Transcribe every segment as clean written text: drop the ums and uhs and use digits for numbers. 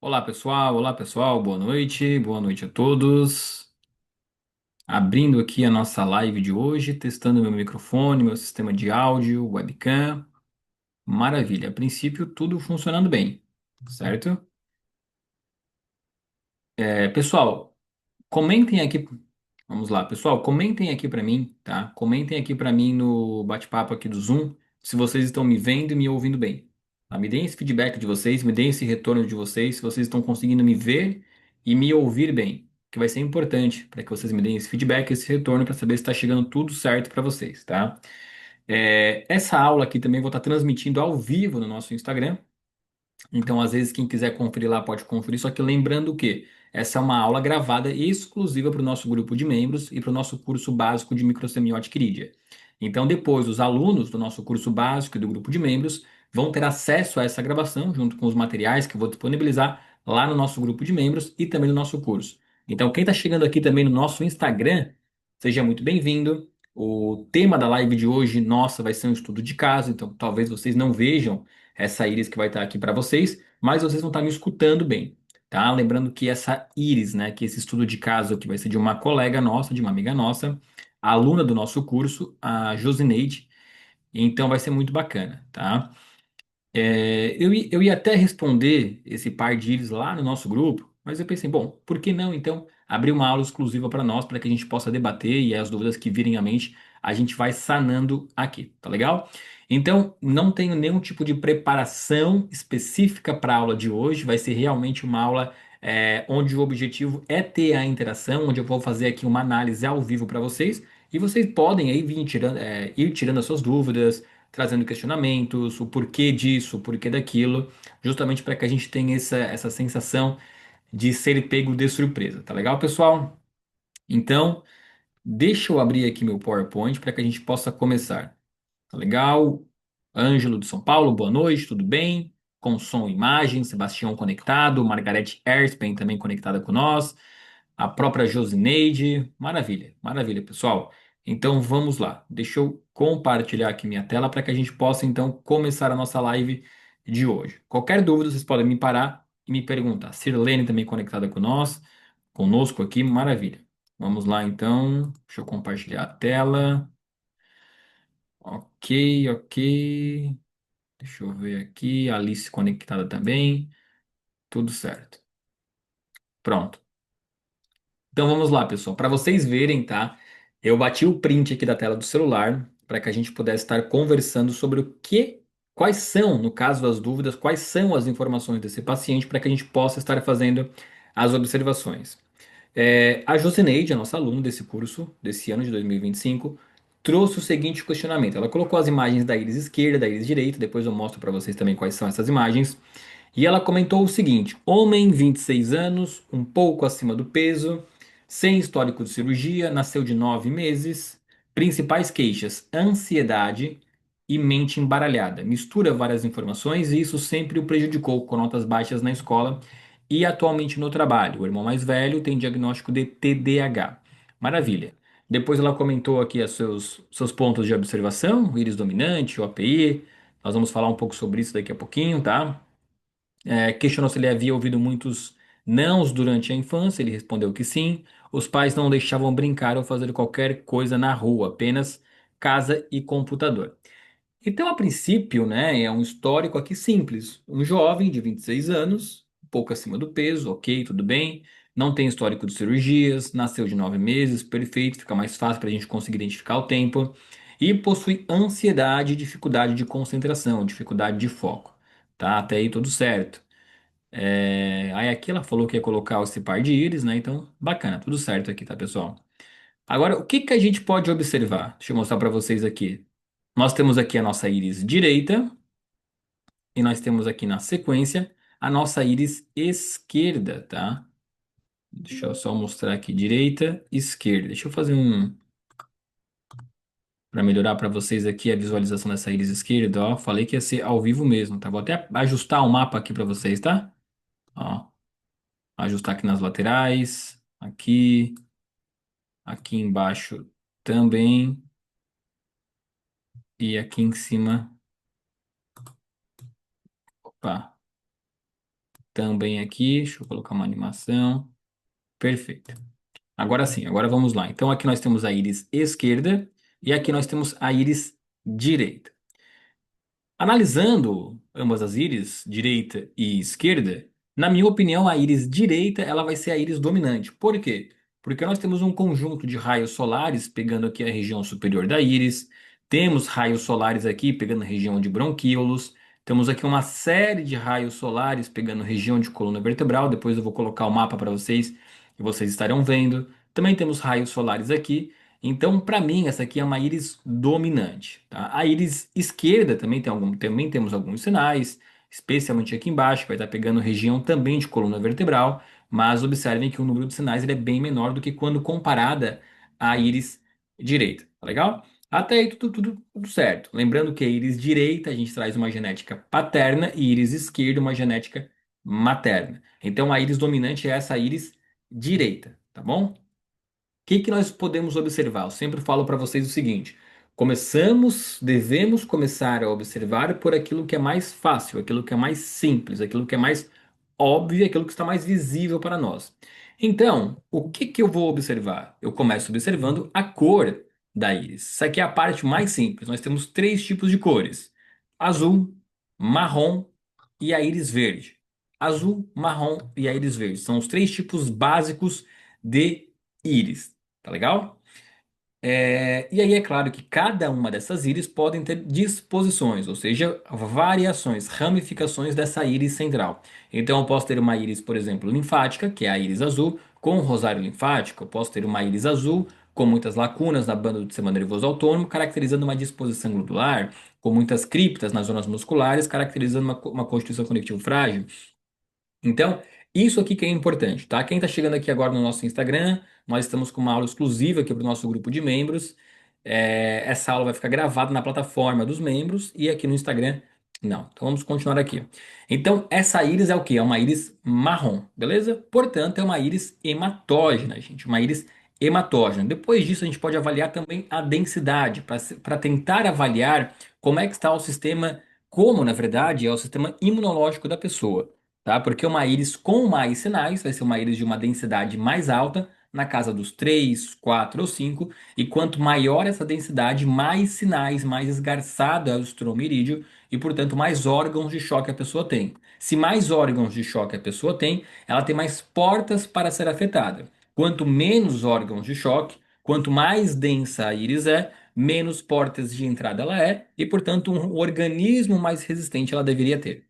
Olá pessoal, boa noite a todos. Abrindo aqui a nossa live de hoje, testando meu microfone, meu sistema de áudio, webcam. Maravilha, a princípio tudo funcionando bem, certo? Pessoal, comentem aqui, vamos lá, pessoal, comentem aqui para mim, tá? Comentem aqui para mim no bate-papo aqui do Zoom, se vocês estão me vendo e me ouvindo bem. Tá? Me deem esse feedback de vocês, me deem esse retorno de vocês, se vocês estão conseguindo me ver e me ouvir bem, que vai ser importante para que vocês me deem esse feedback, esse retorno para saber se está chegando tudo certo para vocês, tá? Essa aula aqui também vou estar transmitindo ao vivo no nosso Instagram. Então, às vezes, quem quiser conferir lá pode conferir, só que lembrando que essa é uma aula gravada exclusiva para o nosso grupo de membros e para o nosso curso básico de microsemiótica irídia. Então, depois, os alunos do nosso curso básico e do grupo de membros vão ter acesso a essa gravação, junto com os materiais que eu vou disponibilizar lá no nosso grupo de membros e também no nosso curso. Então, quem está chegando aqui também no nosso Instagram, seja muito bem-vindo. O tema da live de hoje, nossa, vai ser um estudo de caso, então talvez vocês não vejam essa íris que vai estar aqui para vocês, mas vocês vão estar me escutando bem, tá? Lembrando que essa íris, né, que esse estudo de caso que vai ser de uma colega nossa, de uma amiga nossa, aluna do nosso curso, a Josineide, então vai ser muito bacana, tá? Eu ia até responder esse par de íris lá no nosso grupo, mas eu pensei, bom, por que não então abrir uma aula exclusiva para nós, para que a gente possa debater e as dúvidas que virem à mente, a gente vai sanando aqui, tá legal? Então, não tenho nenhum tipo de preparação específica para a aula de hoje, vai ser realmente uma aula onde o objetivo é ter a interação, onde eu vou fazer aqui uma análise ao vivo para vocês, e vocês podem aí ir tirando as suas dúvidas, trazendo questionamentos, o porquê disso, o porquê daquilo, justamente para que a gente tenha essa sensação de ser pego de surpresa. Tá legal, pessoal? Então, deixa eu abrir aqui meu PowerPoint para que a gente possa começar. Tá legal? Ângelo de São Paulo, boa noite, tudo bem? Com som e imagem, Sebastião conectado, Margarete Erspen também conectada com nós, a própria Josineide, maravilha, maravilha, pessoal. Então vamos lá, deixa eu compartilhar aqui minha tela para que a gente possa então começar a nossa live de hoje. Qualquer dúvida, vocês podem me parar e me perguntar. Sirlene também conectada com nós, conosco aqui, maravilha. Vamos lá então, deixa eu compartilhar a tela. Ok, ok. Deixa eu ver aqui. Alice conectada também. Tudo certo. Pronto. Então vamos lá, pessoal. Para vocês verem, tá? Eu bati o print aqui da tela do celular para que a gente pudesse estar conversando sobre quais são, no caso das dúvidas, quais são as informações desse paciente para que a gente possa estar fazendo as observações. A Josineide, a nossa aluna desse curso, desse ano de 2025, trouxe o seguinte questionamento. Ela colocou as imagens da íris esquerda, da íris direita, depois eu mostro para vocês também quais são essas imagens. E ela comentou o seguinte: homem, 26 anos, um pouco acima do peso, sem histórico de cirurgia, nasceu de 9 meses. Principais queixas: ansiedade e mente embaralhada. Mistura várias informações e isso sempre o prejudicou com notas baixas na escola e atualmente no trabalho. O irmão mais velho tem diagnóstico de TDAH. Maravilha. Depois ela comentou aqui os seus pontos de observação, íris dominante, o API. Nós vamos falar um pouco sobre isso daqui a pouquinho, tá? Questionou se ele havia ouvido muitos nãos durante a infância. Ele respondeu que sim. Os pais não deixavam brincar ou fazer qualquer coisa na rua, apenas casa e computador. Então, a princípio, né, é um histórico aqui simples. Um jovem de 26 anos, um pouco acima do peso, ok, tudo bem. Não tem histórico de cirurgias, nasceu de 9 meses, perfeito, fica mais fácil para a gente conseguir identificar o tempo. E possui ansiedade, dificuldade de concentração, dificuldade de foco. Tá, até aí tudo certo. Aí aqui ela falou que ia colocar esse par de íris, né? Então, bacana, tudo certo aqui, tá, pessoal? Agora, o que que a gente pode observar? Deixa eu mostrar para vocês aqui. Nós temos aqui a nossa íris direita e nós temos aqui na sequência a nossa íris esquerda, tá? Deixa eu só mostrar aqui direita, esquerda. Deixa eu fazer um para melhorar para vocês aqui a visualização dessa íris esquerda, ó. Falei que ia ser ao vivo mesmo, tá? Vou até ajustar o mapa aqui para vocês, tá? Ó, ajustar aqui nas laterais, aqui embaixo também e aqui em cima. Opa. também aqui. Deixa eu colocar uma animação. Perfeito. Agora sim, agora vamos lá. Então aqui nós temos a íris esquerda e aqui nós temos a íris direita. Analisando ambas as íris, direita e esquerda, na minha opinião, a íris direita ela vai ser a íris dominante. Por quê? Porque nós temos um conjunto de raios solares pegando aqui a região superior da íris, temos raios solares aqui pegando a região de bronquíolos, temos aqui uma série de raios solares pegando a região de coluna vertebral. Depois eu vou colocar o mapa para vocês e vocês estarão vendo. Também temos raios solares aqui. Então, para mim, essa aqui é uma íris dominante, tá? A íris esquerda também temos alguns sinais, especialmente aqui embaixo, que vai estar pegando região também de coluna vertebral, mas observem que o número de sinais ele é bem menor do que quando comparada à íris direita, tá legal? Até aí tudo certo. Lembrando que a íris direita a gente traz uma genética paterna e íris esquerda uma genética materna. Então, a íris dominante é essa íris direita, tá bom? Que nós podemos observar? Eu sempre falo para vocês o seguinte: devemos começar a observar por aquilo que é mais fácil, aquilo que é mais simples, aquilo que é mais óbvio, aquilo que está mais visível para nós. Então, o que eu vou observar? Eu começo observando a cor da íris. Essa aqui é a parte mais simples. Nós temos três tipos de cores: azul, marrom e a íris verde. Azul, marrom e a íris verde são os três tipos básicos de íris. Tá legal? E aí é claro que cada uma dessas íris podem ter disposições, ou seja, variações, ramificações dessa íris central. Então eu posso ter uma íris, por exemplo, linfática, que é a íris azul, com rosário linfático. Eu posso ter uma íris azul com muitas lacunas na banda do sistema nervoso autônomo, caracterizando uma disposição glandular, com muitas criptas nas zonas musculares, caracterizando uma constituição conectivo frágil. Então, isso aqui que é importante, tá? Quem está chegando aqui agora no nosso Instagram, nós estamos com uma aula exclusiva aqui para o nosso grupo de membros. Essa aula vai ficar gravada na plataforma dos membros e aqui no Instagram, não. Então vamos continuar aqui. Então, essa íris é o quê? É uma íris marrom, beleza? Portanto, é uma íris hematógena, gente. Uma íris hematógena. Depois disso, a gente pode avaliar também a densidade, para tentar avaliar como é que está o sistema, como, na verdade, é o sistema imunológico da pessoa, tá? Porque uma íris com mais sinais vai ser uma íris de uma densidade mais alta, na casa dos 3, 4 ou 5, e quanto maior essa densidade, mais sinais, mais esgarçado é o estromerídeo, e portanto mais órgãos de choque a pessoa tem. Se mais órgãos de choque a pessoa tem, ela tem mais portas para ser afetada. Quanto menos órgãos de choque, quanto mais densa a íris é, menos portas de entrada ela é, e portanto um organismo mais resistente ela deveria ter.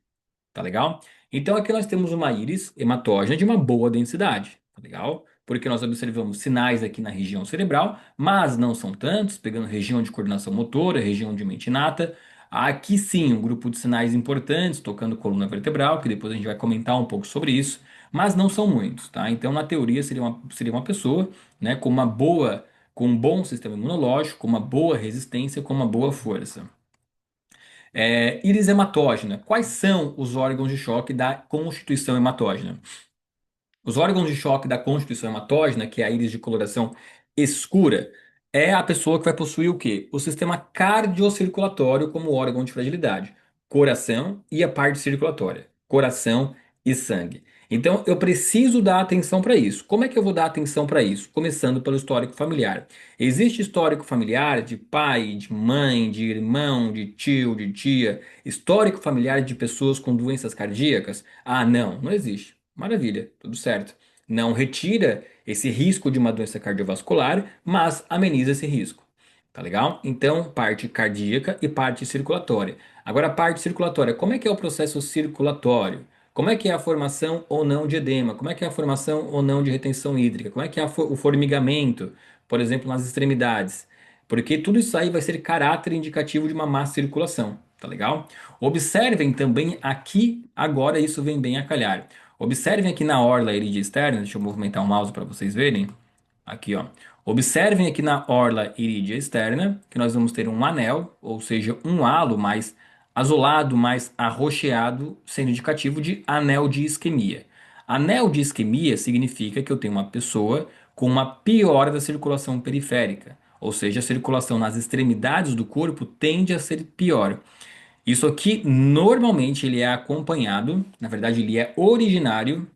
Tá legal? Então aqui nós temos uma íris hematógena de uma boa densidade. Tá legal? Porque nós observamos sinais aqui na região cerebral, mas não são tantos, pegando região de coordenação motora, região de mente inata. Aqui sim, um grupo de sinais importantes, tocando coluna vertebral, que depois a gente vai comentar um pouco sobre isso, mas não são muitos, tá? Então, na teoria, seria uma pessoa, né, com um bom sistema imunológico, com uma boa resistência, com uma boa força. Íris hematógena. Quais são os órgãos de choque da constituição hematógena? Os órgãos de choque da constituição hematógena, que é a íris de coloração escura, é a pessoa que vai possuir o quê? O sistema cardiocirculatório como órgão de fragilidade. Coração e a parte circulatória. Coração e sangue. Então, eu preciso dar atenção para isso. Como é que eu vou dar atenção para isso? Começando pelo histórico familiar. Existe histórico familiar de pai, de mãe, de irmão, de tio, de tia? Histórico familiar de pessoas com doenças cardíacas? Ah, não, não existe. Maravilha, tudo certo. Não retira esse risco de uma doença cardiovascular, mas ameniza esse risco. Tá legal? Então, parte cardíaca e parte circulatória. Agora, a parte circulatória, como é que é o processo circulatório? Como é que é a formação ou não de edema? Como é que é a formação ou não de retenção hídrica? Como é que é o formigamento, por exemplo, nas extremidades? Porque tudo isso aí vai ser caráter indicativo de uma má circulação, tá legal? Observem também aqui, agora isso vem bem a calhar. Observem aqui na orla irídea externa, deixa eu movimentar o mouse para vocês verem. Aqui, ó. Observem aqui na orla irídea externa que nós vamos ter um anel, ou seja, um halo mais azulado, mais arroxeado, sendo indicativo de anel de isquemia. Anel de isquemia significa que eu tenho uma pessoa com uma piora da circulação periférica, ou seja, a circulação nas extremidades do corpo tende a ser pior. Isso aqui normalmente ele é acompanhado, na verdade ele é originário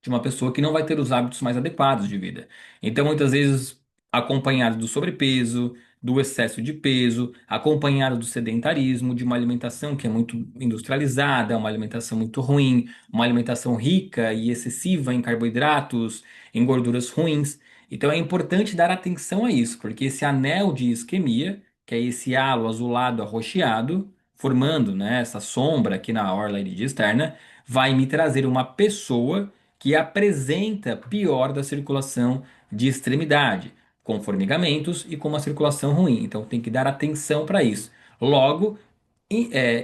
de uma pessoa que não vai ter os hábitos mais adequados de vida. Então, muitas vezes, acompanhado do sobrepeso, do excesso de peso, acompanhado do sedentarismo, de uma alimentação que é muito industrializada, uma alimentação muito ruim, uma alimentação rica e excessiva em carboidratos, em gorduras ruins. Então, é importante dar atenção a isso, porque esse anel de isquemia, que é esse halo azulado arroxeado, formando, né, essa sombra aqui na orla irídia externa, vai me trazer uma pessoa que apresenta pior da circulação de extremidade, com formigamentos e com uma circulação ruim. Então tem que dar atenção para isso. Logo,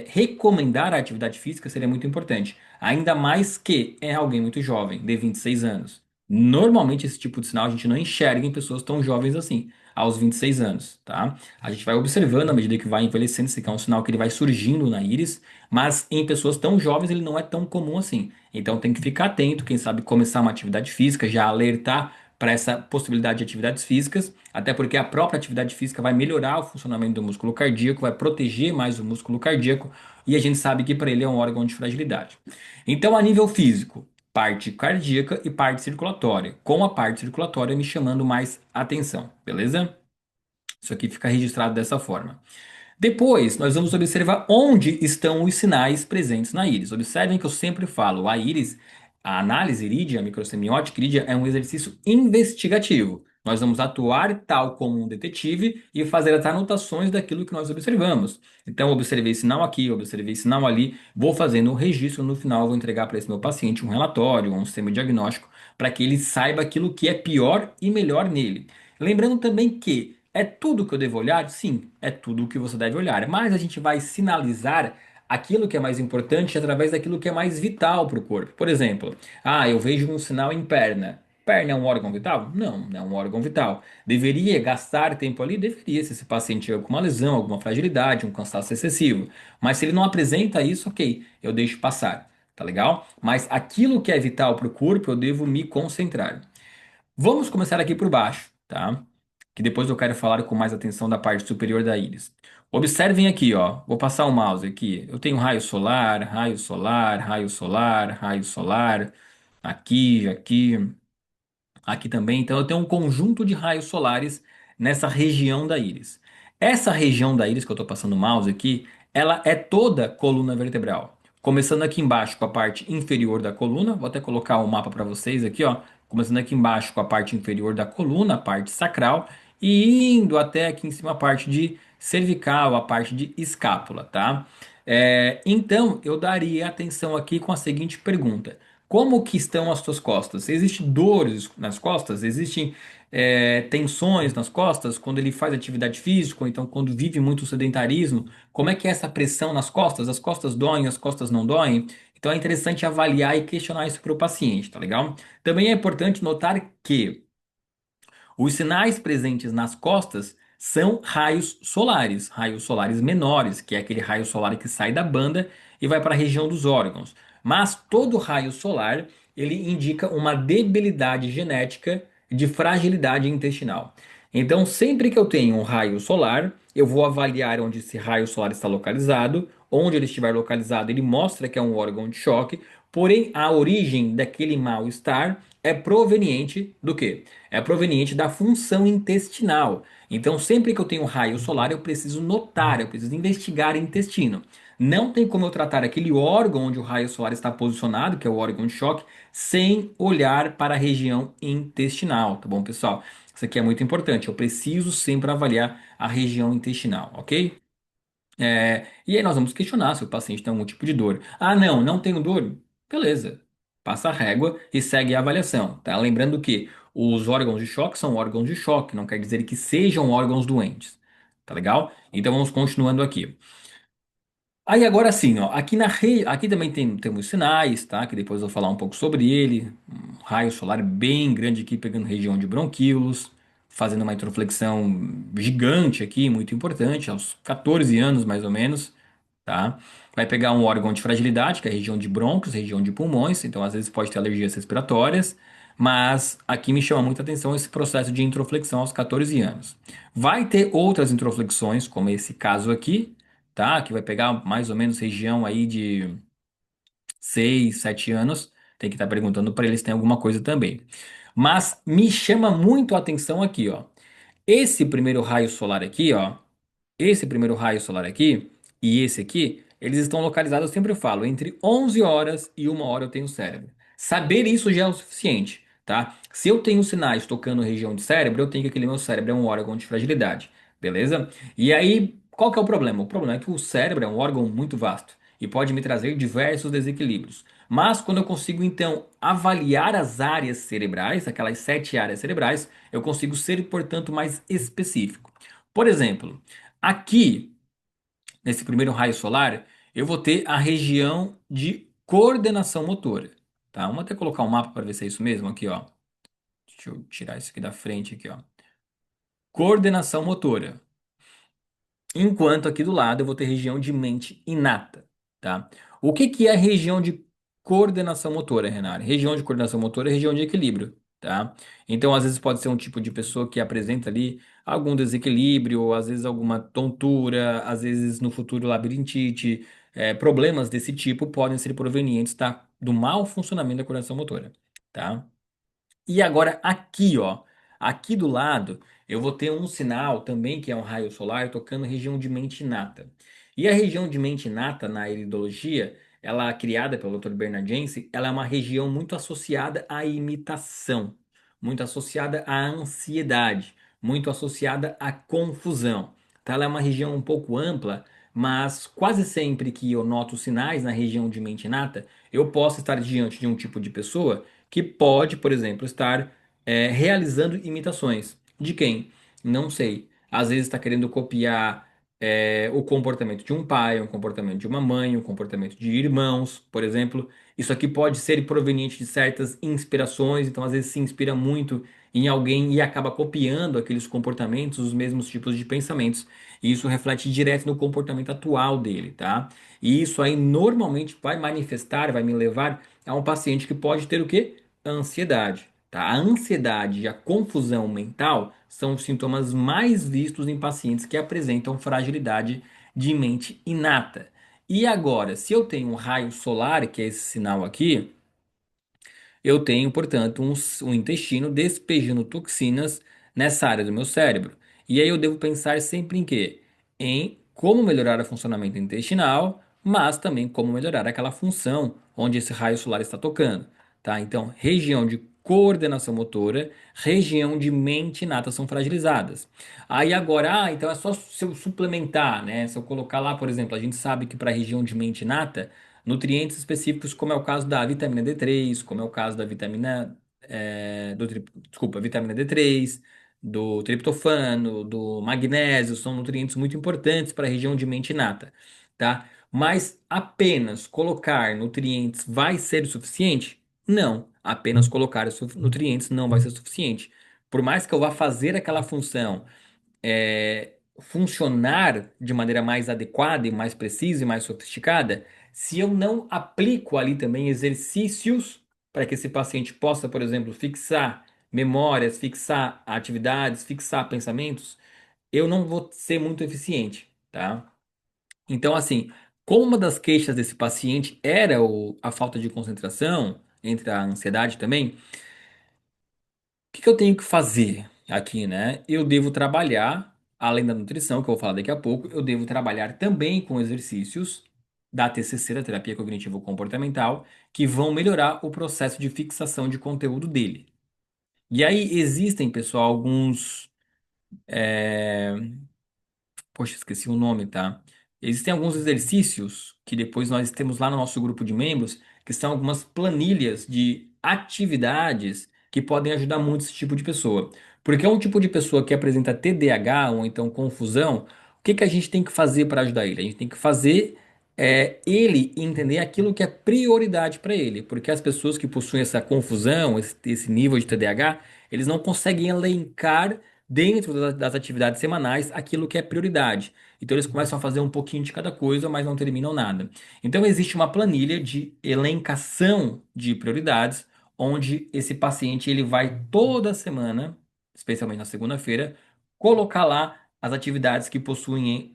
recomendar a atividade física seria muito importante, ainda mais que é alguém muito jovem, de 26 anos. Normalmente esse tipo de sinal a gente não enxerga em pessoas tão jovens assim, aos 26 anos, tá? A gente vai observando à medida que vai envelhecendo, esse aqui é um sinal que ele vai surgindo na íris, mas em pessoas tão jovens ele não é tão comum assim. Então tem que ficar atento, quem sabe começar uma atividade física, já alertar para essa possibilidade de atividades físicas, até porque a própria atividade física vai melhorar o funcionamento do músculo cardíaco, vai proteger mais o músculo cardíaco, e a gente sabe que para ele é um órgão de fragilidade. Então, a nível físico, parte cardíaca e parte circulatória, com a parte circulatória me chamando mais atenção, beleza? Isso aqui fica registrado dessa forma. Depois, nós vamos observar onde estão os sinais presentes na íris. Observem que eu sempre falo, a íris, a análise irídea, a microsemiótica irídea é um exercício investigativo. Nós vamos atuar tal como um detetive e fazer as anotações daquilo que nós observamos. Então, observei sinal aqui, observei sinal ali, vou fazendo um registro, no final eu vou entregar para esse meu paciente um relatório, um sistema diagnóstico, para que ele saiba aquilo que é pior e melhor nele. Lembrando também que é tudo que eu devo olhar? Sim, é tudo o que você deve olhar. Mas a gente vai sinalizar aquilo que é mais importante através daquilo que é mais vital para o corpo. Por exemplo, eu vejo um sinal em perna. Perna é um órgão vital? Não, não é um órgão vital. Deveria gastar tempo ali? Deveria, se esse paciente tiver alguma lesão, alguma fragilidade, um cansaço excessivo. Mas se ele não apresenta isso, ok, eu deixo passar. Tá legal? Mas aquilo que é vital para o corpo, eu devo me concentrar. Vamos começar aqui por baixo, tá? Que depois eu quero falar com mais atenção da parte superior da íris. Observem aqui, ó. Vou passar o mouse aqui. Eu tenho raio solar, raio solar, raio solar, raio solar. Aqui, aqui. Aqui também, então eu tenho um conjunto de raios solares nessa região da íris. Essa região da íris que eu estou passando o mouse aqui, ela é toda coluna vertebral. Começando aqui embaixo com a parte inferior da coluna, vou até colocar o mapa para vocês aqui, ó. Começando aqui embaixo com a parte inferior da coluna, a parte sacral, e indo até aqui em cima a parte de cervical, a parte de escápula, tá? Então eu daria atenção aqui com a seguinte pergunta. Como que estão as suas costas? Existem dores nas costas? Existem tensões nas costas quando ele faz atividade física, ou então quando vive muito sedentarismo? Como é que é essa pressão nas costas? As costas doem, as costas não doem? Então é interessante avaliar e questionar isso para o paciente, tá legal? Também é importante notar que os sinais presentes nas costas são raios solares menores, que é aquele raio solar que sai da banda e vai para a região dos órgãos. Mas todo raio solar, ele indica uma debilidade genética de fragilidade intestinal. Então, sempre que eu tenho um raio solar, eu vou avaliar onde esse raio solar está localizado. Onde ele estiver localizado, ele mostra que é um órgão de choque, porém a origem daquele mal-estar é proveniente do quê? É proveniente da função intestinal. Então, sempre que eu tenho raio solar, eu preciso notar, eu preciso investigar o intestino. Não tem como eu tratar aquele órgão onde o raio solar está posicionado, que é o órgão de choque, sem olhar para a região intestinal, tá bom, pessoal? Isso aqui é muito importante. Eu preciso sempre avaliar a região intestinal, ok? E aí nós vamos questionar se o paciente tem algum tipo de dor. Ah, não, não tenho dor. Beleza. Passa a régua e segue a avaliação, tá? Lembrando que os órgãos de choque são órgãos de choque, não quer dizer que sejam órgãos doentes. Tá legal? Então vamos continuando aqui. Aí agora sim, ó, aqui também temos sinais, tá? Que depois eu vou falar um pouco sobre ele. Um raio solar bem grande aqui, pegando região de bronquíolos, fazendo uma introflexão gigante aqui, muito importante, aos 14 anos mais ou menos, tá? Vai pegar um órgão de fragilidade, que é a região de brônquios, região de pulmões, então às vezes pode ter alergias respiratórias, mas aqui me chama muita atenção esse processo de introflexão aos 14 anos. Vai ter outras introflexões, como esse caso aqui, tá? Que vai pegar mais ou menos região aí de 6, 7 anos. Tem que estar perguntando para eles se tem alguma coisa também. Mas me chama muito a atenção aqui, ó. Esse primeiro raio solar aqui, ó. Esse primeiro raio solar aqui e esse aqui, eles estão localizados, eu sempre falo, entre 11 horas e 1 hora eu tenho cérebro. Saber isso já é o suficiente, tá? Se eu tenho sinais tocando região de cérebro, eu tenho que aquele meu cérebro é um órgão de fragilidade, beleza? E aí, qual que é o problema? O problema é que o cérebro é um órgão muito vasto e pode me trazer diversos desequilíbrios. Mas quando eu consigo então avaliar as áreas cerebrais, aquelas 7 áreas cerebrais, eu consigo ser, portanto, mais específico. Por exemplo, aqui, nesse primeiro raio solar, eu vou ter a região de coordenação motora, tá? Vamos até colocar um mapa para ver se é isso mesmo aqui, ó. Deixa eu tirar isso aqui da frente aqui, ó. Coordenação motora. Enquanto aqui do lado eu vou ter região de mente inata, tá? O que que é região de coordenação motora, Renan? Região de coordenação motora é região de equilíbrio, tá? Então, às vezes pode ser um tipo de pessoa que apresenta ali algum desequilíbrio, ou às vezes alguma tontura, às vezes no futuro labirintite, problemas desse tipo podem ser provenientes, tá? Do mau funcionamento da coordenação motora, tá? E agora aqui, ó, aqui do lado, eu vou ter um sinal também que é um raio solar tocando região de mente inata. E a região de mente inata na iridologia, ela é criada pelo Dr. Bernard Jensen, ela é uma região muito associada à imitação, muito associada à ansiedade, muito associada à confusão. Tá? Ela é uma região um pouco ampla, mas quase sempre que eu noto sinais na região de mente inata, eu posso estar diante de um tipo de pessoa que pode, por exemplo, estar realizando imitações. De quem? Não sei. Às vezes está querendo copiar o comportamento de um pai, o comportamento de uma mãe, o comportamento de irmãos, por exemplo. Isso aqui pode ser proveniente de certas inspirações, então às vezes se inspira muito em alguém e acaba copiando aqueles comportamentos, os mesmos tipos de pensamentos. E isso reflete direto no comportamento atual dele, tá? E isso aí normalmente vai manifestar, vai me levar a um paciente que pode ter o quê? Ansiedade. Tá? A ansiedade e a confusão mental são os sintomas mais vistos em pacientes que apresentam fragilidade de mente inata. E agora, se eu tenho um raio solar, que é esse sinal aqui, eu tenho, portanto, um intestino despejando toxinas nessa área do meu cérebro. E aí eu devo pensar sempre em quê? Em como melhorar o funcionamento intestinal, mas também como melhorar aquela função onde esse raio solar está tocando, tá? Então, região de coordenação motora, região de mente inata são fragilizadas. Aí agora, então é só se eu suplementar, né? Se eu colocar lá, por exemplo, a gente sabe que para a região de mente inata nutrientes específicos, como é o caso da vitamina D3, como é o caso da vitamina, desculpa, vitamina D3, do triptofano, do magnésio, são nutrientes muito importantes para a região de mente inata, tá? Mas apenas colocar nutrientes vai ser o suficiente? Não, apenas colocar os nutrientes não vai ser suficiente. Por mais que eu vá fazer aquela função funcionar de maneira mais adequada e mais precisa e mais sofisticada, se eu não aplico ali também exercícios para que esse paciente possa, por exemplo, fixar memórias, fixar atividades, fixar pensamentos, eu não vou ser muito eficiente, tá? Então, assim, como uma das queixas desse paciente era a falta de concentração, entre a ansiedade também, que eu tenho que fazer aqui, né? Eu devo trabalhar, além da nutrição, que eu vou falar daqui a pouco, eu devo trabalhar também com exercícios da TCC, da terapia cognitivo-comportamental, que vão melhorar o processo de fixação de conteúdo dele. E aí existem, pessoal, alguns. Poxa, esqueci o nome, tá? Existem alguns exercícios que depois nós temos lá no nosso grupo de membros, que são algumas planilhas de atividades que podem ajudar muito esse tipo de pessoa. Porque é um tipo de pessoa que apresenta TDAH ou então confusão, o que que a gente tem que fazer para ajudar ele? A gente tem que fazer ele entender aquilo que é prioridade para ele. Porque as pessoas que possuem essa confusão, esse nível de TDAH, eles não conseguem elencar dentro das atividades semanais aquilo que é prioridade. Então eles começam a fazer um pouquinho de cada coisa, mas não terminam nada. Então existe uma planilha de elencação de prioridades, onde esse paciente ele vai toda semana, especialmente na segunda-feira, colocar lá as atividades que possuem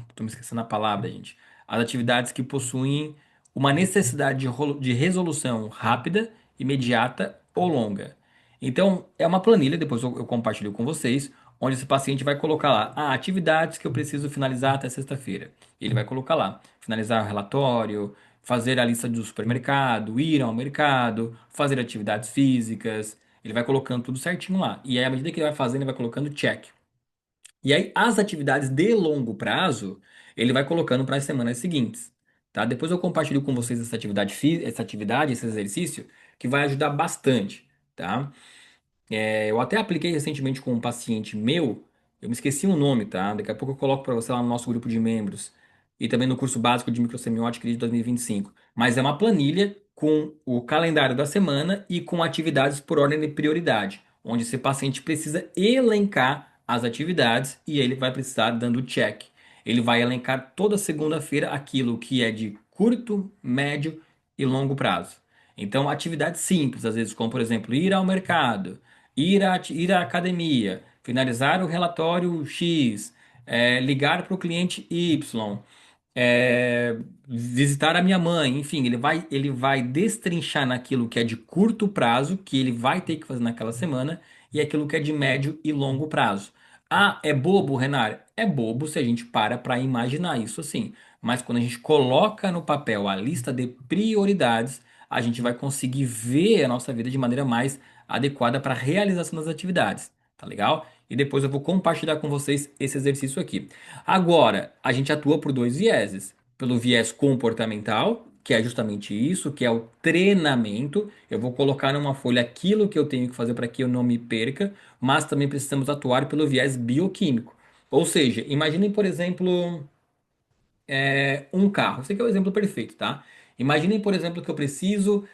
Estou me esquecendo a palavra, gente. As atividades que possuem uma necessidade de resolução rápida, imediata ou longa. Então, é uma planilha, depois eu compartilho com vocês, onde esse paciente vai colocar lá, atividades que eu preciso finalizar até sexta-feira. Ele vai colocar lá, finalizar o relatório, fazer a lista do supermercado, ir ao mercado, fazer atividades físicas. Ele vai colocando tudo certinho lá. E aí, à medida que ele vai fazendo, ele vai colocando check. E aí, as atividades de longo prazo, ele vai colocando para as semanas seguintes, tá? Depois eu compartilho com vocês essa atividade, esse exercício, que vai ajudar bastante, tá? Eu até apliquei recentemente com um paciente meu, eu me esqueci o nome, tá? Daqui a pouco eu coloco para você lá no nosso grupo de membros e também no curso básico de microsemiótica de 2025. Mas é uma planilha com o calendário da semana e com atividades por ordem de prioridade, onde esse paciente precisa elencar as atividades e ele vai precisar dando check. Ele vai elencar toda segunda-feira aquilo que é de curto, médio e longo prazo. Então, atividades simples, às vezes, como por exemplo, ir ao mercado, ir à academia, finalizar o relatório X, ligar para o cliente Y, visitar a minha mãe, enfim, ele vai destrinchar naquilo que é de curto prazo, que ele vai ter que fazer naquela semana, e aquilo que é de médio e longo prazo. Ah, é bobo, Renan? É bobo se a gente para imaginar isso assim. Mas quando a gente coloca no papel a lista de prioridades, a gente vai conseguir ver a nossa vida de maneira mais adequada para a realização das atividades. Tá legal? E depois eu vou compartilhar com vocês esse exercício aqui. Agora, a gente atua por dois vieses. Pelo viés comportamental, que é justamente isso, que é o treinamento. Eu vou colocar numa folha aquilo que eu tenho que fazer para que eu não me perca, mas também precisamos atuar pelo viés bioquímico. Ou seja, imaginem, por exemplo, um carro. Esse aqui é o exemplo perfeito, tá? Imaginem, por exemplo, que eu preciso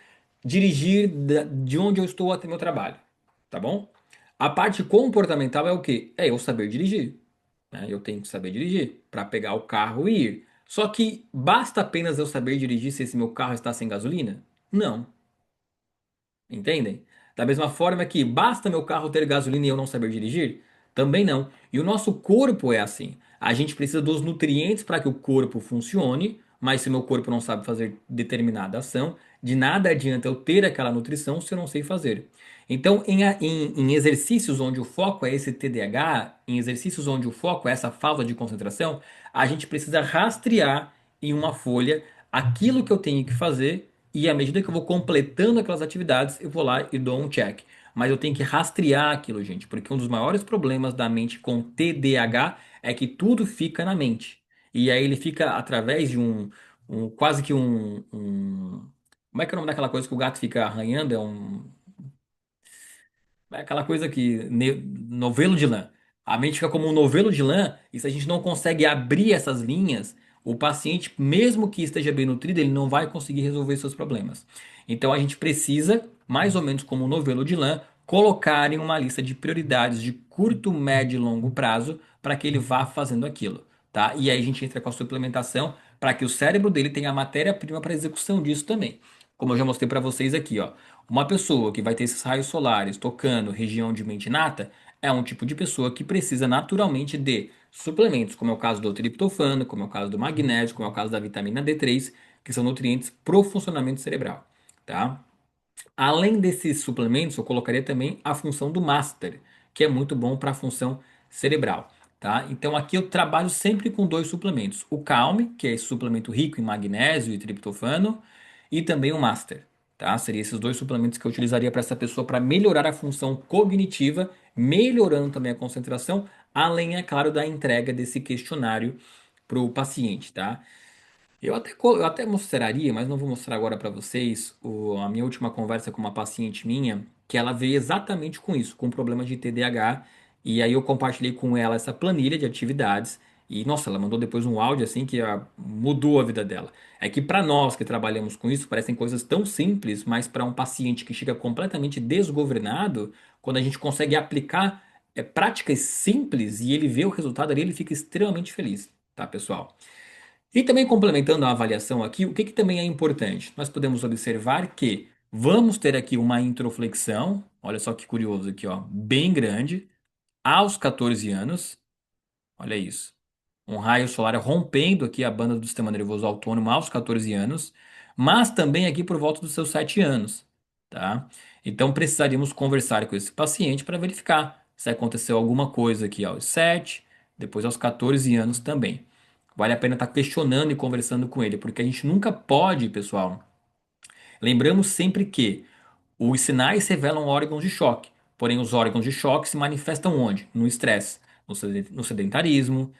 dirigir de onde eu estou até meu trabalho, tá bom? A parte comportamental é o quê? É eu saber dirigir, né? Eu tenho que saber dirigir para pegar o carro e ir. Só que basta apenas eu saber dirigir se esse meu carro está sem gasolina? Não. Entendem? Da mesma forma que basta meu carro ter gasolina e eu não saber dirigir? Também não. E o nosso corpo é assim. A gente precisa dos nutrientes para que o corpo funcione, mas se o meu corpo não sabe fazer determinada ação, de nada adianta eu ter aquela nutrição se eu não sei fazer. Então, em exercícios onde o foco é esse TDAH, em exercícios onde o foco é essa falta de concentração, a gente precisa rastrear em uma folha aquilo que eu tenho que fazer e à medida que eu vou completando aquelas atividades, eu vou lá e dou um check. Mas eu tenho que rastrear aquilo, gente, porque um dos maiores problemas da mente com TDAH é que tudo fica na mente. E aí ele fica através de quase que como é que é o nome daquela coisa que o gato fica arranhando? É aquela coisa que novelo de lã. A mente fica como um novelo de lã, e se a gente não consegue abrir essas linhas, o paciente, mesmo que esteja bem nutrido, ele não vai conseguir resolver seus problemas. Então a gente precisa, mais ou menos como um novelo de lã, colocar em uma lista de prioridades de curto, médio e longo prazo para que ele vá fazendo aquilo, tá? E aí a gente entra com a suplementação para que o cérebro dele tenha a matéria-prima para execução disso também. Como eu já mostrei para vocês aqui, ó. Uma pessoa que vai ter esses raios solares tocando região de mente nata é um tipo de pessoa que precisa naturalmente de suplementos, como é o caso do triptofano, como é o caso do magnésio, como é o caso da vitamina D3, que são nutrientes para o funcionamento cerebral, tá? Além desses suplementos, eu colocaria também a função do Master, que é muito bom para a função cerebral, tá? Então aqui eu trabalho sempre com dois suplementos: o Calme, que é esse suplemento rico em magnésio e triptofano, e também o Master, tá? Seriam esses dois suplementos que eu utilizaria para essa pessoa para melhorar a função cognitiva, melhorando também a concentração, além, é claro, da entrega desse questionário para o paciente, tá? Eu até mostraria, mas não vou mostrar agora para vocês, a minha última conversa com uma paciente minha, que ela veio exatamente com isso, com problemas de TDAH, e aí eu compartilhei com ela essa planilha de atividades, e nossa, ela mandou depois um áudio assim que mudou a vida dela. É que para nós que trabalhamos com isso, parecem coisas tão simples, mas para um paciente que chega completamente desgovernado, quando a gente consegue aplicar práticas simples e ele vê o resultado ali, ele fica extremamente feliz, tá, pessoal? E também complementando a avaliação aqui, o que que também é importante? Nós podemos observar que vamos ter aqui uma introflexão, olha só que curioso aqui, ó, bem grande, aos 14 anos, olha isso. Um raio solar rompendo aqui a banda do sistema nervoso autônomo aos 14 anos, mas também aqui por volta dos seus 7 anos, tá? Então precisaríamos conversar com esse paciente para verificar se aconteceu alguma coisa aqui aos 7, depois aos 14 anos também. Vale a pena estar questionando e conversando com ele, porque a gente nunca pode, pessoal. Lembramos sempre que os sinais revelam órgãos de choque, porém os órgãos de choque se manifestam onde? No estresse, no sedentarismo,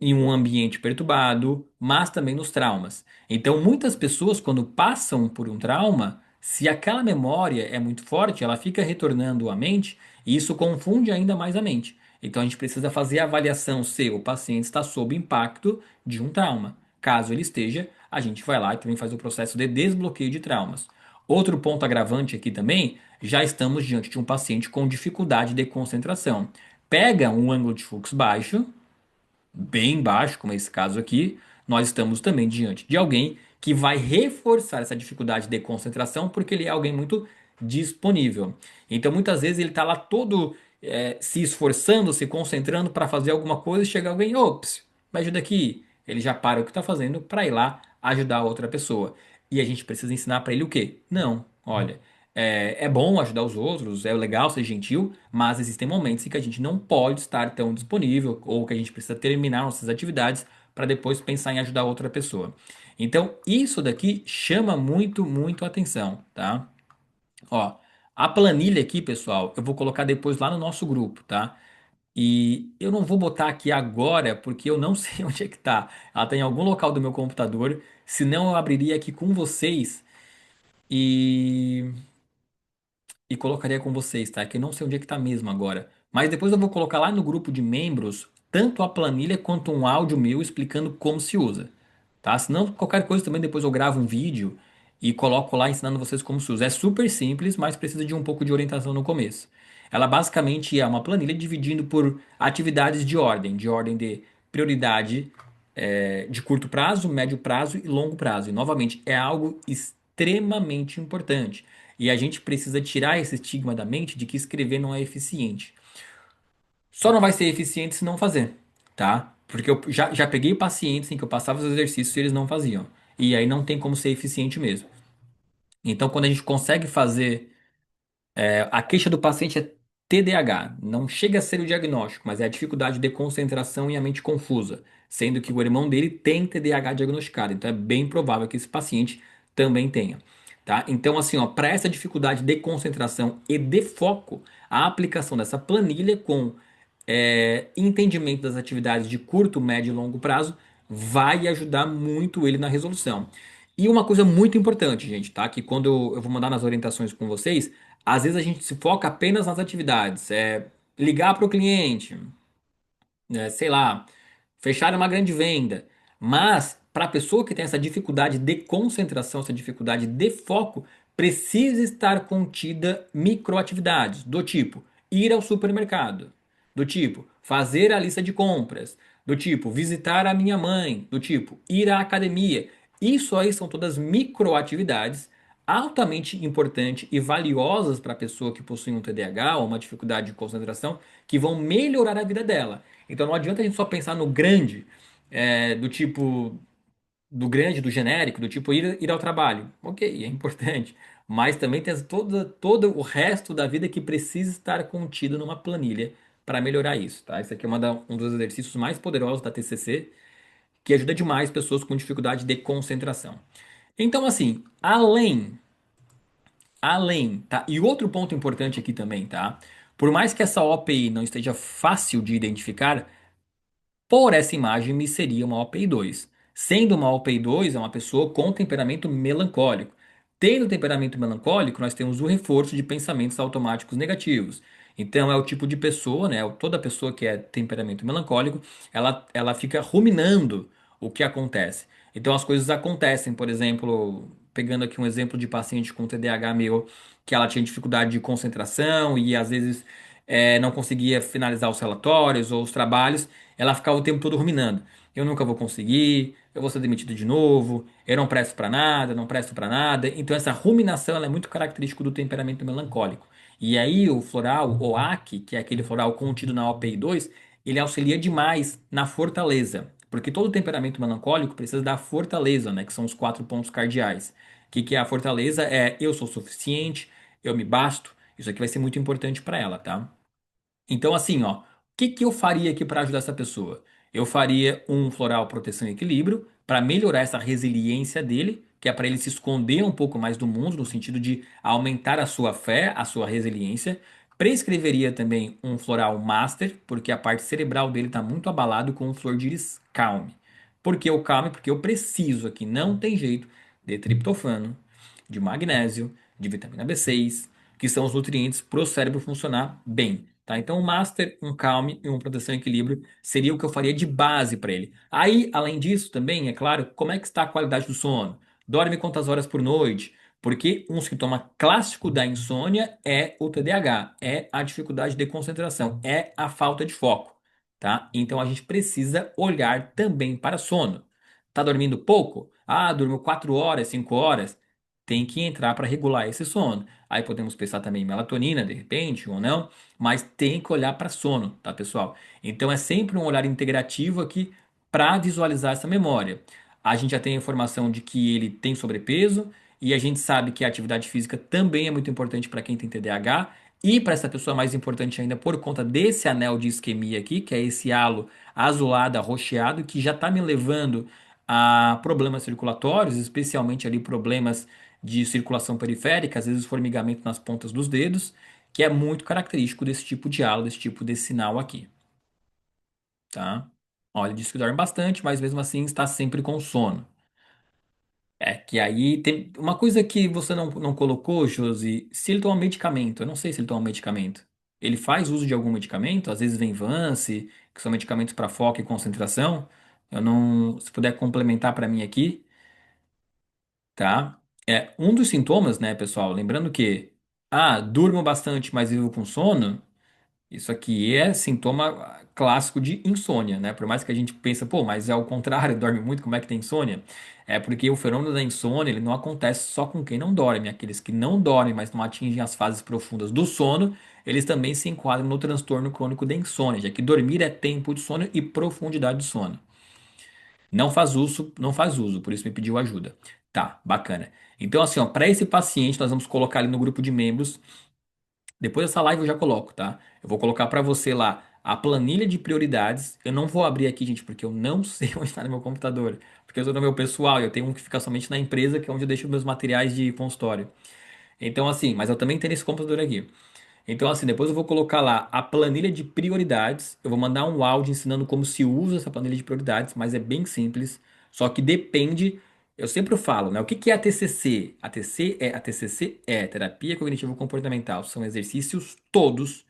em um ambiente perturbado, mas também nos traumas. Então, muitas pessoas, quando passam por um trauma, se aquela memória é muito forte, ela fica retornando à mente e isso confunde ainda mais a mente. Então, a gente precisa fazer a avaliação se o paciente está sob impacto de um trauma. Caso ele esteja, a gente vai lá e também faz o processo de desbloqueio de traumas. Outro ponto agravante aqui também, já estamos diante de um paciente com dificuldade de concentração. Pega um ângulo de fluxo baixo, bem baixo, como é esse caso aqui, nós estamos também diante de alguém que vai reforçar essa dificuldade de concentração porque ele é alguém muito disponível. Então, muitas vezes ele está lá todo se esforçando, se concentrando para fazer alguma coisa e chega alguém, ops, me ajuda aqui. Ele já para o que está fazendo para ir lá ajudar a outra pessoa. E a gente precisa ensinar para ele o quê? Não, olha, é bom ajudar os outros, é legal ser gentil, mas existem momentos em que a gente não pode estar tão disponível ou que a gente precisa terminar nossas atividades para depois pensar em ajudar outra pessoa. Então, isso daqui chama muito, muito atenção, tá? Ó, a planilha aqui, pessoal, eu vou colocar depois lá no nosso grupo, tá? E eu não vou botar aqui agora porque eu não sei onde é que tá. Ela tá em algum local do meu computador, senão eu abriria aqui com vocês e colocaria com vocês, tá? Que eu não sei onde é que tá mesmo agora. Mas depois eu vou colocar lá no grupo de membros tanto a planilha quanto um áudio meu explicando como se usa, tá? Se não, qualquer coisa também depois eu gravo um vídeo e coloco lá ensinando vocês como se usa. É super simples, mas precisa de um pouco de orientação no começo. Ela basicamente é uma planilha dividindo por atividades de ordem de prioridade de curto prazo, médio prazo e longo prazo. E novamente, é algo extremamente importante. E a gente precisa tirar esse estigma da mente de que escrever não é eficiente. Só não vai ser eficiente se não fazer, tá? Porque eu já peguei pacientes em que eu passava os exercícios e eles não faziam. E aí não tem como ser eficiente mesmo. Então, quando a gente consegue fazer a queixa do paciente é TDAH. Não chega a ser o diagnóstico, mas é a dificuldade de concentração e a mente confusa, sendo que o irmão dele tem TDAH diagnosticado. Então é bem provável que esse paciente também tenha. Tá? Então, assim, ó, para essa dificuldade de concentração e de foco, a aplicação dessa planilha com entendimento das atividades de curto, médio e longo prazo vai ajudar muito ele na resolução. E uma coisa muito importante, gente, tá? Que quando eu vou mandar nas orientações com vocês, às vezes a gente se foca apenas nas atividades. Ligar para o cliente, sei lá, fechar uma grande venda. Mas para a pessoa que tem essa dificuldade de concentração, essa dificuldade de foco, precisa estar contida microatividades do tipo ir ao supermercado, do tipo fazer a lista de compras, do tipo visitar a minha mãe, do tipo ir à academia. Isso aí são todas microatividades altamente importantes e valiosas para a pessoa que possui um TDAH ou uma dificuldade de concentração que vão melhorar a vida dela. Então não adianta a gente só pensar no grande, do tipo, do grande, do genérico, do tipo ir ao trabalho. Ok, é importante. Mas também tem todo o resto da vida que precisa estar contido numa planilha para melhorar isso, tá? Esse aqui é um dos exercícios mais poderosos da TCC, que ajuda demais pessoas com dificuldade de concentração. Então, assim, tá? E outro ponto importante aqui também, tá? Por mais que essa OPI não esteja fácil de identificar, por essa imagem, me seria uma OPI 2. Sendo uma OPI 2, é uma pessoa com temperamento melancólico. Tendo temperamento melancólico, nós temos o reforço de pensamentos automáticos negativos. Então, é o tipo de pessoa, né? Toda pessoa que é temperamento melancólico, ela fica ruminando o que acontece. Então, as coisas acontecem, por exemplo, pegando aqui um exemplo de paciente com TDAH meu, que ela tinha dificuldade de concentração e às vezes não conseguia finalizar os relatórios ou os trabalhos, ela ficava o tempo todo ruminando. Eu nunca vou conseguir, eu vou ser demitido de novo, eu não presto pra nada, não presto pra nada. Então essa ruminação ela é muito característico do temperamento melancólico. E aí o floral OAC, que é aquele floral contido na OPI 2, ele auxilia demais na fortaleza, porque todo temperamento melancólico precisa da fortaleza, né, que são os quatro pontos cardeais. O que que é a fortaleza? É eu sou suficiente, eu me basto. Isso aqui vai ser muito importante para ela, tá? Então, assim, ó, o que que eu faria aqui para ajudar essa pessoa? Eu faria um floral proteção e equilíbrio para melhorar essa resiliência dele, que é para ele se esconder um pouco mais do mundo, no sentido de aumentar a sua fé, a sua resiliência. Prescreveria também um floral master, porque a parte cerebral dele está muito abalado com o flor de íris calme. Por que o calme? Porque eu preciso aqui, não tem jeito, de triptofano, de magnésio, de vitamina B6, que são os nutrientes para o cérebro funcionar bem. Tá? Então, um master, um calme e uma proteção e equilíbrio seria o que eu faria de base para ele. Aí, além disso, também, é claro, como é que está a qualidade do sono? Dorme quantas horas por noite? Porque um sintoma clássico da insônia é o TDAH, é a dificuldade de concentração, é a falta de foco, tá? Então a gente precisa olhar também para sono. Tá dormindo pouco? Ah, dormiu 4 horas, 5 horas? Tem que entrar para regular esse sono. Aí podemos pensar também em melatonina, de repente, ou não, mas tem que olhar para sono, tá, pessoal? Então é sempre um olhar integrativo aqui para visualizar essa memória. A gente já tem a informação de que ele tem sobrepeso e a gente sabe que a atividade física também é muito importante para quem tem TDAH e para essa pessoa mais importante ainda por conta desse anel de isquemia aqui, que é esse halo azulado, arroxeado, que já está me levando a problemas circulatórios, especialmente ali problemas de circulação periférica, às vezes formigamento nas pontas dos dedos, que é muito característico desse tipo de halo, desse tipo de sinal aqui, tá? Olha, diz que dorme bastante, mas mesmo assim está sempre com sono. É que aí tem uma coisa que você não colocou, Josi, se ele toma medicamento, eu não sei se ele toma medicamento. Ele faz uso de algum medicamento, às vezes vem Vance, que são medicamentos para foco e concentração. Eu não, se puder complementar para mim aqui, tá? É um dos sintomas, né, pessoal? Lembrando que, durmo bastante, mas vivo com sono. Isso aqui é sintoma clássico de insônia, né? Por mais que a gente pense, pô, mas é o contrário, dorme muito, como é que tem insônia? É porque o fenômeno da insônia, ele não acontece só com quem não dorme. Aqueles que não dormem, mas não atingem as fases profundas do sono, eles também se enquadram no transtorno crônico da insônia, já que dormir é tempo de sono e profundidade de sono. Não faz uso, não faz uso, por isso me pediu ajuda. Tá, bacana. Então, assim, ó, para esse paciente, nós vamos colocar ali no grupo de membros. Depois dessa live eu já coloco, tá? Eu vou colocar para você lá a planilha de prioridades. Eu não vou abrir aqui, gente, porque eu não sei onde está no meu computador. Porque eu estou no meu pessoal, eu tenho um que fica somente na empresa, que é onde eu deixo meus materiais de consultório. Então, assim, mas eu também tenho esse computador aqui. Então, assim, depois eu vou colocar lá a planilha de prioridades. Eu vou mandar um áudio ensinando como se usa essa planilha de prioridades, mas é bem simples. Só que depende. Eu sempre falo, né? O que que é a TCC? A TCC é terapia cognitivo comportamental. São exercícios todos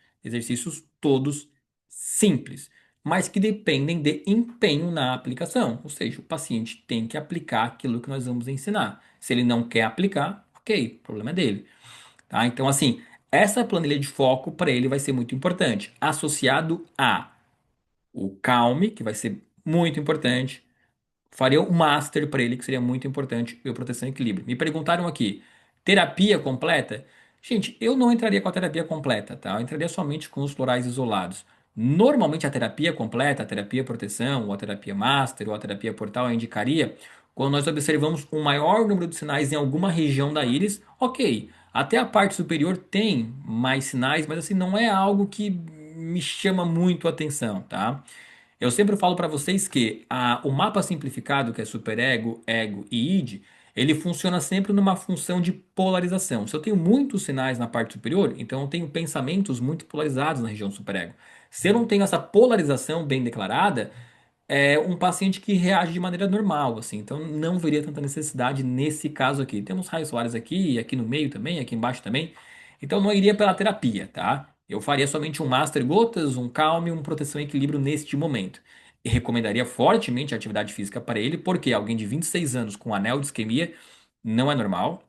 simples, mas que dependem de empenho na aplicação. Ou seja, o paciente tem que aplicar aquilo que nós vamos ensinar. Se ele não quer aplicar, ok, o problema é dele. Tá? Então, assim, essa planilha de foco para ele vai ser muito importante, associado a o Calme, que vai ser muito importante. Faria o Master para ele, que seria muito importante, e o Proteção e Equilíbrio. Me perguntaram aqui, terapia completa? Gente, eu não entraria com a terapia completa, tá? Eu entraria somente com os florais isolados. Normalmente a terapia completa, a terapia proteção, ou a terapia master, ou a terapia portal, eu indicaria quando nós observamos um maior número de sinais em alguma região da íris, ok. Até a parte superior tem mais sinais, mas assim, não é algo que me chama muito a atenção, tá? Eu sempre falo para vocês que o mapa simplificado, que é superego, ego e id, ele funciona sempre numa função de polarização. Se eu tenho muitos sinais na parte superior, então eu tenho pensamentos muito polarizados na região superego. Se eu não tenho essa polarização bem declarada, é um paciente que reage de maneira normal, assim. Então não veria tanta necessidade nesse caso aqui. Temos raios solares aqui, aqui no meio também, aqui embaixo também. Então não iria pela terapia, tá? Eu faria somente um Master Gotas, um Calme, um Proteção e Equilíbrio neste momento. E recomendaria fortemente a atividade física para ele, porque alguém de 26 anos com anel de isquemia não é normal.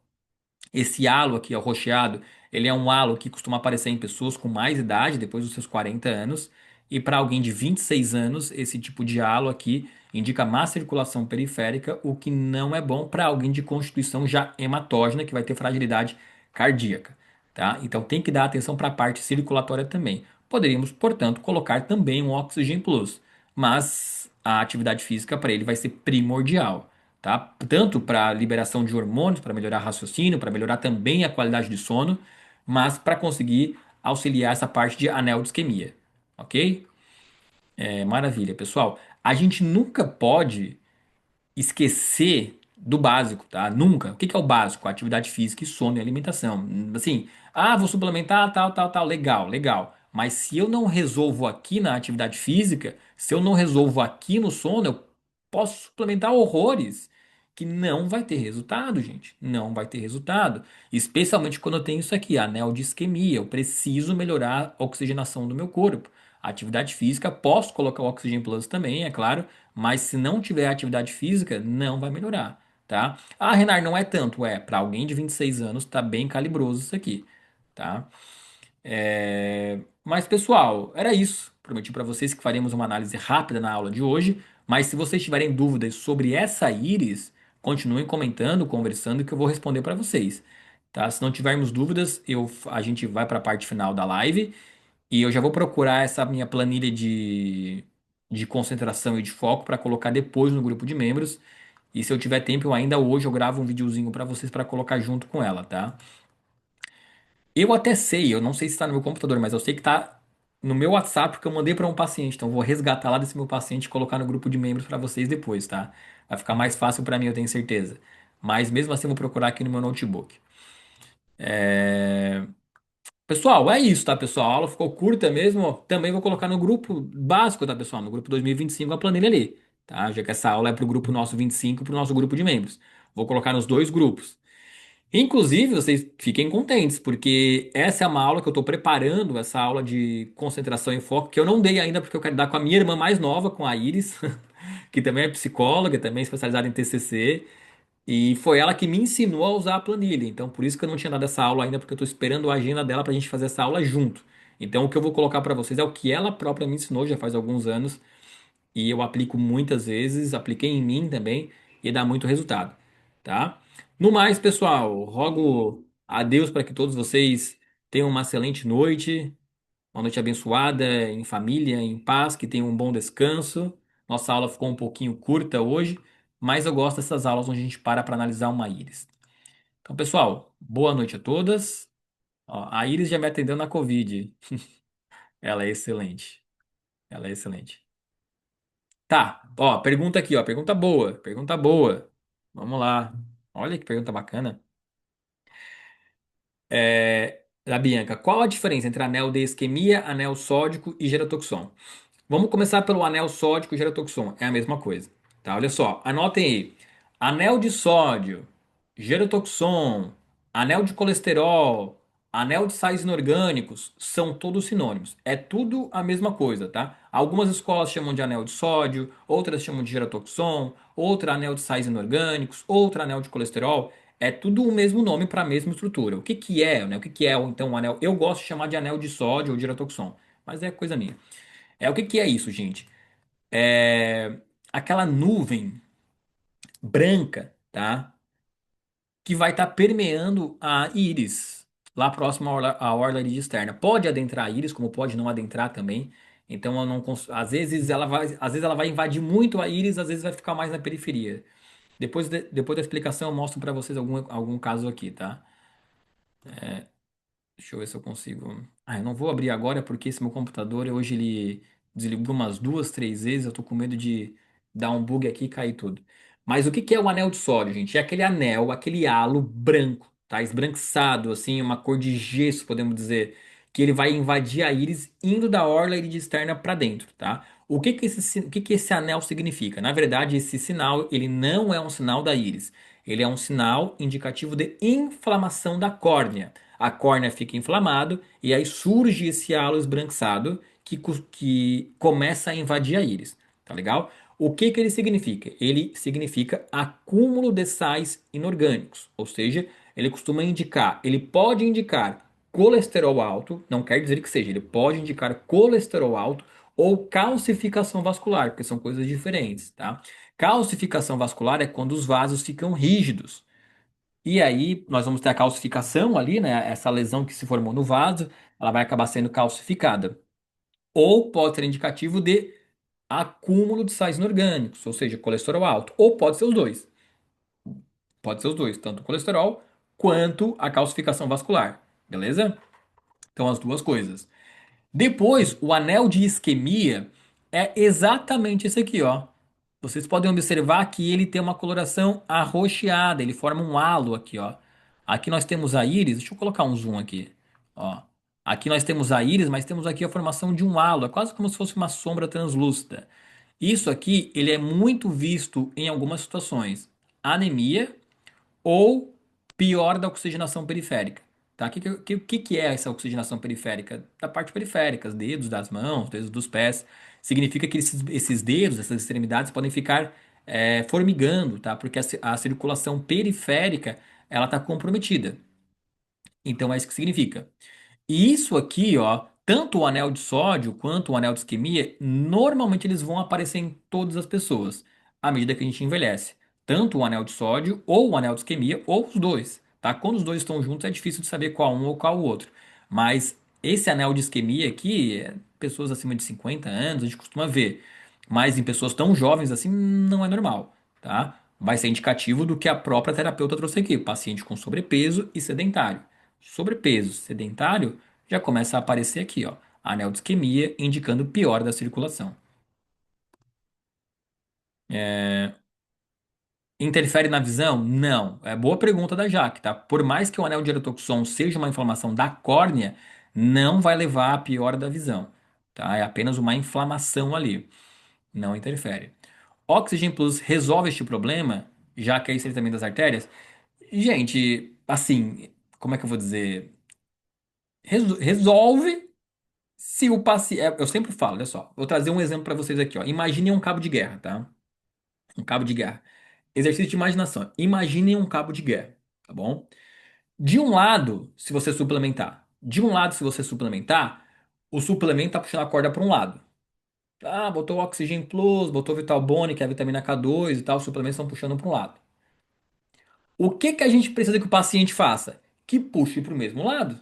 Esse halo aqui, ó, rocheado, ele é um halo que costuma aparecer em pessoas com mais idade, depois dos seus 40 anos. E para alguém de 26 anos, esse tipo de halo aqui indica má circulação periférica, o que não é bom para alguém de constituição já hematógena, que vai ter fragilidade cardíaca, tá? Então tem que dar atenção para a parte circulatória também. poderíamos, portanto, colocar também um Oxygen Plus. Mas a atividade física para ele vai ser primordial, tá? Tanto para liberação de hormônios, para melhorar raciocínio, para melhorar também a qualidade de sono, mas para conseguir auxiliar essa parte de anel de isquemia, ok? Maravilha, pessoal. A gente nunca pode esquecer do básico, tá? Nunca. O que que é o básico? Atividade física e sono e alimentação. Assim, vou suplementar, tal, tal, tal, legal, legal. Mas se eu não resolvo aqui na atividade física, se eu não resolvo aqui no sono, eu posso suplementar horrores que não vai ter resultado, gente. Não vai ter resultado. Especialmente quando eu tenho isso aqui, anel de isquemia. Eu preciso melhorar a oxigenação do meu corpo. Atividade física, posso colocar o Oxygen Plus também, é claro, mas se não tiver atividade física, não vai melhorar, tá? Ah, Renan, não é tanto. Para alguém de 26 anos, tá bem calibroso isso aqui, tá? Mas, pessoal, era isso. Prometi para vocês que faremos uma análise rápida na aula de hoje, mas se vocês tiverem dúvidas sobre essa íris, continuem comentando, conversando, que eu vou responder para vocês, tá? Se não tivermos dúvidas, a gente vai para a parte final da live e eu já vou procurar essa minha planilha de concentração e de foco para colocar depois no grupo de membros. E se eu tiver tempo, eu ainda hoje eu gravo um videozinho para vocês para colocar junto com ela, tá? Eu até sei, eu não sei se está no meu computador, mas eu sei que está no meu WhatsApp porque eu mandei para um paciente. Então eu vou resgatar lá desse meu paciente e colocar no grupo de membros para vocês depois, tá? Vai ficar mais fácil para mim, eu tenho certeza. Mas mesmo assim eu vou procurar aqui no meu notebook. Pessoal, é isso, tá, pessoal? A aula ficou curta mesmo. Ó. Também vou colocar no grupo básico, tá, pessoal? No grupo 2025 a planilha ali, tá? Já que essa aula é pro grupo nosso 25 e pro nosso grupo de membros. Vou colocar nos dois grupos. Inclusive, vocês fiquem contentes, porque essa é uma aula que eu tô preparando, essa aula de concentração e foco, que eu não dei ainda, porque eu quero dar com a minha irmã mais nova, com a Iris, que também é psicóloga, também é especializada em TCC. E foi ela que me ensinou a usar a planilha. Então, por isso que eu não tinha dado essa aula ainda, porque eu estou esperando a agenda dela para a gente fazer essa aula junto. Então, o que eu vou colocar para vocês é o que ela própria me ensinou já faz alguns anos e eu aplico muitas vezes, apliquei em mim também e dá muito resultado, tá? No mais, pessoal, rogo a Deus para que todos vocês tenham uma excelente noite, uma noite abençoada, em família, em paz, que tenham um bom descanso. Nossa aula ficou um pouquinho curta hoje, mas eu gosto dessas aulas onde a gente para analisar uma íris. Então, pessoal, boa noite a todas. Ó, a Iris já me atendeu na Covid. Ela é excelente. Ela é excelente. Tá, ó, pergunta aqui, ó, pergunta boa, pergunta boa. Vamos lá. Olha que pergunta bacana. Da Bianca, qual a diferença entre anel de isquemia, anel sódico e gerotoxon? Vamos começar pelo anel sódico e gerotoxon. É a mesma coisa. Tá? Olha só, anotem aí. Anel de sódio, gerotoxon, anel de colesterol, anel de sais inorgânicos, são todos sinônimos. É tudo a mesma coisa, tá? Algumas escolas chamam de anel de sódio, outras chamam de gerotoxon, outra anel de sais inorgânicos, outra anel de colesterol. É tudo o mesmo nome para a mesma estrutura. O que que é, né? O que que é então o anel? Eu gosto de chamar de anel de sódio ou de gerotoxon, mas é coisa minha. O que que é isso, gente? É aquela nuvem branca, tá? Que vai estar permeando a íris, lá próximo à orla iris externa. Pode adentrar a íris, como pode não adentrar também. Então, eu não às vezes ela vai invadir muito a íris, às vezes vai ficar mais na periferia. Depois da explicação, eu mostro para vocês algum caso aqui, tá? Deixa eu ver se eu consigo. Eu não vou abrir agora porque esse meu computador hoje ele desligou umas duas, três vezes. Eu tô com medo de dar um bug aqui e cair tudo. Mas o que que é o anel de sódio, gente? É aquele anel, aquele halo branco, tá? Esbranquiçado, assim, uma cor de gesso, podemos dizer, que ele vai invadir a íris indo da orla iris externa para dentro, tá? O que que esse anel significa? Na verdade, esse sinal, ele não é um sinal da íris. Ele é um sinal indicativo de inflamação da córnea. A córnea fica inflamado e aí surge esse halo esbranquiçado que começa a invadir a íris, tá legal? O que que ele significa? Ele significa acúmulo de sais inorgânicos, ou seja, ele pode indicar colesterol alto, não quer dizer que seja, ele pode indicar colesterol alto ou calcificação vascular, porque são coisas diferentes, tá? Calcificação vascular é quando os vasos ficam rígidos. E aí nós vamos ter a calcificação ali, né? Essa lesão que se formou no vaso, ela vai acabar sendo calcificada. ou pode ser indicativo de acúmulo de sais inorgânicos, ou seja, colesterol alto, ou pode ser os dois. Pode ser os dois, tanto o colesterol quanto a calcificação vascular, beleza? Então, as duas coisas. Depois, o anel de isquemia é exatamente esse aqui, ó. Vocês podem observar que ele tem uma coloração arroxeada, ele forma um halo aqui, ó. Aqui nós temos a íris, deixa eu colocar um zoom aqui, ó. Aqui nós temos a íris, mas temos aqui a formação de um halo, é quase como se fosse uma sombra translúcida. Isso aqui, ele é muito visto em algumas situações. Anemia ou pior da oxigenação periférica. Tá? O que é essa oxigenação periférica? Da parte periférica, os dedos das mãos, dedos dos pés. Significa que esses dedos, essas extremidades podem ficar formigando, tá? Porque a circulação periférica ela está comprometida. Então é isso que significa. E isso aqui, ó, tanto o anel de sódio quanto o anel de isquemia, normalmente eles vão aparecer em todas as pessoas à medida que a gente envelhece. Tanto o anel de sódio ou o anel de isquemia, ou os dois, tá? Quando os dois estão juntos é difícil de saber qual um ou qual o outro. Mas esse anel de isquemia aqui, pessoas acima de 50 anos, a gente costuma ver. Mas em pessoas tão jovens assim, não é normal, tá? Vai ser indicativo do que a própria terapeuta trouxe aqui, paciente com sobrepeso e sedentário. Sobrepeso, sedentário, já começa a aparecer aqui, ó, anel de isquemia indicando pior da circulação. Interfere na visão? Não. É boa pergunta da Jaque, tá? Por mais que o anel de erotoxon seja uma inflamação da córnea, não vai levar a pior da visão, tá? É apenas uma inflamação ali, não interfere. Oxygen Plus resolve este problema, já que é estreitamento das artérias? Gente, assim, como é que eu vou dizer? Resolve se o paciente. Eu sempre falo, olha só. Vou trazer um exemplo para vocês aqui, ó. Imaginem um cabo de guerra, tá? Um cabo de guerra. Exercício de imaginação. Imaginem um cabo de guerra, tá bom? De um lado, se você suplementar. De um lado, se você suplementar, o suplemento tá puxando a corda para um lado. Ah, botou Oxygen Plus, botou Vital Bone, que é a vitamina K2 e tal, os suplementos estão puxando para um lado. O que que a gente precisa que o paciente faça? Que puxe para o mesmo lado.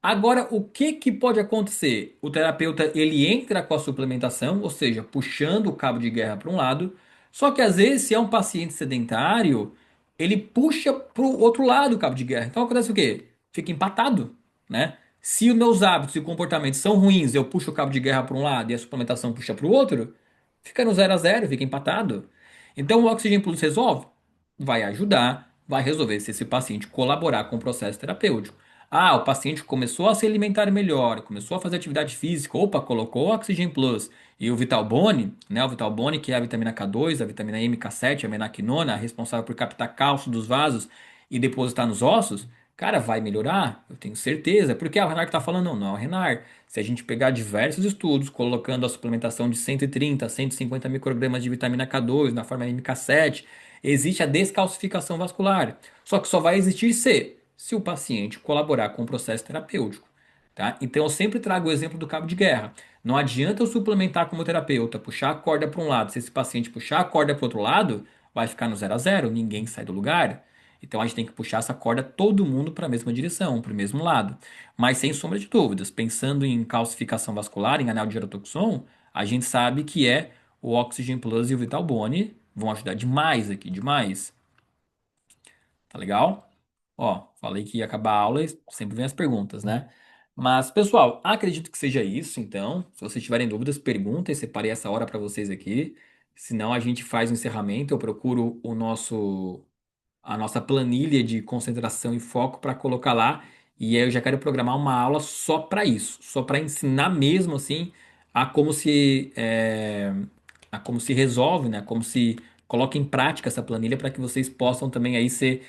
Agora, o que que pode acontecer? O terapeuta ele entra com a suplementação, ou seja, puxando o cabo de guerra para um lado. Só que às vezes, se é um paciente sedentário, ele puxa para o outro lado o cabo de guerra. Então acontece o quê? Fica empatado, né? Se os meus hábitos e comportamentos são ruins, eu puxo o cabo de guerra para um lado e a suplementação puxa para o outro, fica no 0 a 0, fica empatado. Então o Oxygen Plus resolve? Vai ajudar, vai resolver se esse paciente colaborar com o processo terapêutico. Ah, o paciente começou a se alimentar melhor, começou a fazer atividade física, opa, colocou o Oxygen Plus e o Vital Bone, né? O Vital Bone, que é a vitamina K2, a vitamina MK7, a menaquinona, responsável por captar cálcio dos vasos e depositar nos ossos, cara, vai melhorar, eu tenho certeza. Porque é o Renar que está falando, não, não é o Renar. Se a gente pegar diversos estudos colocando a suplementação de 130 a 150 microgramas de vitamina K2 na forma MK7, existe a descalcificação vascular. Só que só vai existir se o paciente colaborar com o processo terapêutico. Tá? Então eu sempre trago o exemplo do cabo de guerra. Não adianta eu suplementar como terapeuta, puxar a corda para um lado. Se esse paciente puxar a corda para o outro lado, vai ficar no 0 a 0, ninguém sai do lugar. Então a gente tem que puxar essa corda todo mundo para a mesma direção, para o mesmo lado. Mas sem sombra de dúvidas, pensando em calcificação vascular, em anel de erotoxon, a gente sabe que o Oxygen Plus e o Vital Bone vão ajudar demais aqui, demais. Tá legal? Ó, falei que ia acabar a aula e sempre vem as perguntas, né? Mas, pessoal, acredito que seja isso, então. Se vocês tiverem dúvidas, perguntem. Separei essa hora para vocês aqui. Senão a gente faz o encerramento. Eu procuro a nossa planilha de concentração e foco para colocar lá. E aí eu já quero programar uma aula só para isso, só para ensinar mesmo assim a como se resolve, né? Como se coloca em prática essa planilha para que vocês possam também aí ser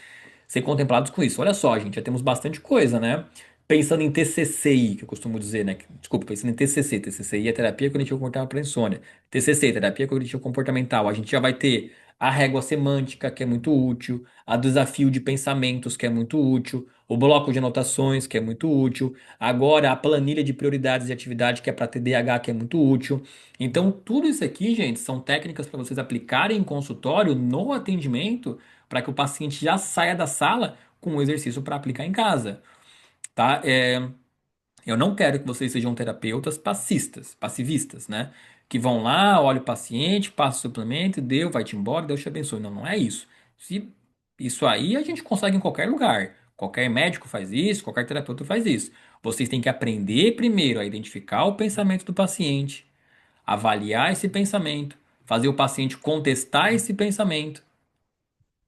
contemplados com isso. Olha só, gente, já temos bastante coisa, né? Pensando em TCCI, que eu costumo dizer, né? Desculpa, pensando em TCC. TCCI é terapia cognitiva comportamental para insônia. TCC, terapia cognitivo comportamental. A gente já vai ter a régua semântica, que é muito útil, a desafio de pensamentos, que é muito útil, o bloco de anotações, que é muito útil, agora a planilha de prioridades e atividade, que é para TDAH, que é muito útil. Então, tudo isso aqui, gente, são técnicas para vocês aplicarem em consultório, no atendimento, para que o paciente já saia da sala com um exercício para aplicar em casa, tá? Eu não quero que vocês sejam terapeutas passistas, passivistas, né? Que vão lá, olha o paciente, passa o suplemento, deu, vai-te embora, Deus te abençoe. Não, não é isso. Se, isso aí a gente consegue em qualquer lugar. Qualquer médico faz isso, qualquer terapeuta faz isso. Vocês têm que aprender primeiro a identificar o pensamento do paciente, avaliar esse pensamento, fazer o paciente contestar esse pensamento,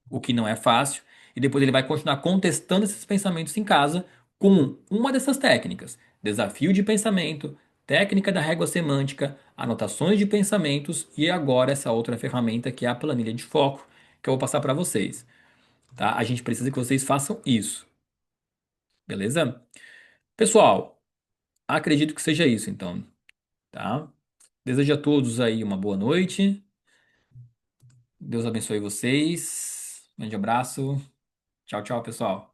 o que não é fácil, e depois ele vai continuar contestando esses pensamentos em casa com uma dessas técnicas: desafio de pensamento, técnica da régua semântica, anotações de pensamentos e agora essa outra ferramenta que é a planilha de foco, que eu vou passar para vocês, tá? A gente precisa que vocês façam isso, beleza? Pessoal, acredito que seja isso então, tá? Desejo a todos aí uma boa noite. Deus abençoe vocês. Grande abraço. Tchau, tchau, pessoal.